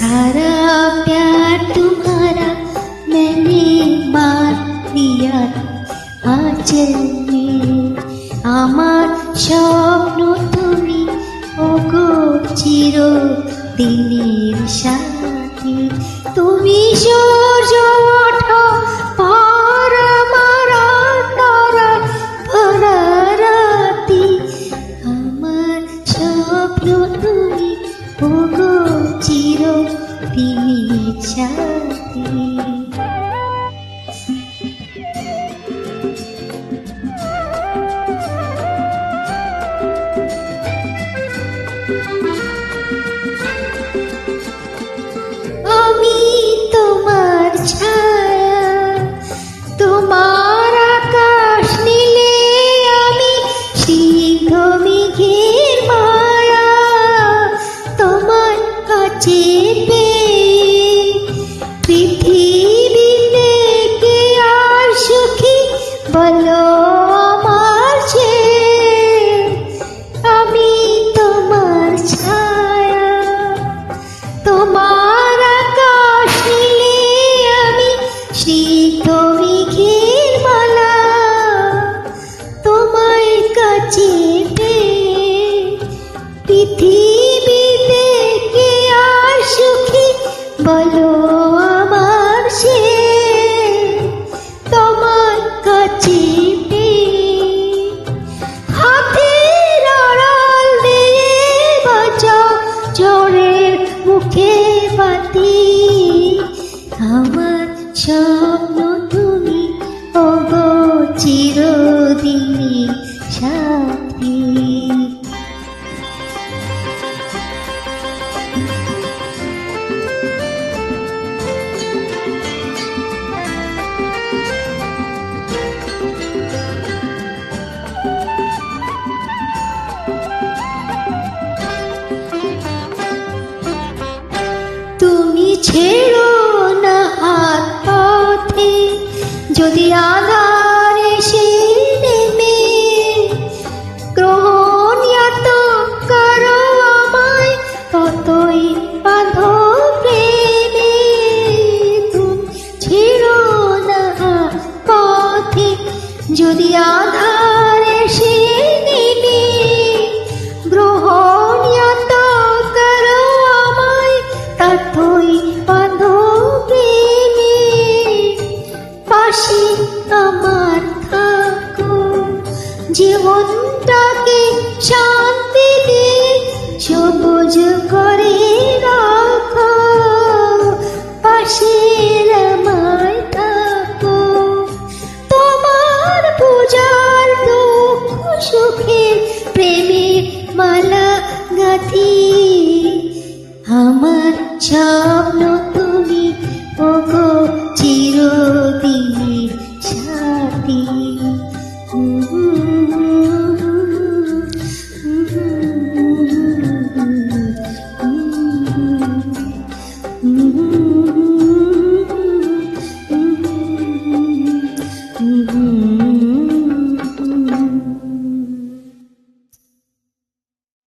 सारा प्यार तुम्हारा मैंने बांध दिया आंचल में। আমার স্বপ্ন তুমি ওগো চিরদিনের সাথী। তুমি সূর্য ওঠো পার আমার আন্ধার ভরা রাতি। আমার স্বপ্ন তুমি ওগো চিরদিনের সাথী। আমি তোমার ছায়া, তোমার আকাশ নীলে আমি সিংহ মেঘের মায়া। তোমার কাছে পেয়ে পৃথিবীতে কে আর সুখী বলো আমার চেয়ে। আমি তোমার ছায়া, তোমার আকাশ নীলে আমি সিংহ মেঘের মালা। তোমার কাছে পেয়ে পৃথিবীতে কে আর সুখী বলো আমার সে। তোমার কাছে পেয়ে হাতের আড়াল দিয়ে বাঁচাও ঝড়ের মুখে বাতি। আমার স্বপ্ন তুমি ওগো চিরদিনের সাথী। তুমি ছেড়ো না হাত পথে যদি আধার এসে নেমে। গ্রহণ এত করো আমায় ততই বাঁধো প্রেমে। তুমি ছেড়ো না হাত পথে যদি আধার এসে নেমে। গ্রহণ এত করো আমায় ততই বাঁধো প্রেমে। পাশে আমার থাকো জীবনটাকে শান্তি দিয়ে সবুজ করে রাখো। পাশে আমায় থাকো তোমার পূজার দুঃখ সুখের প্রেমের মালা গাঁথি। আমার স্বপ্ন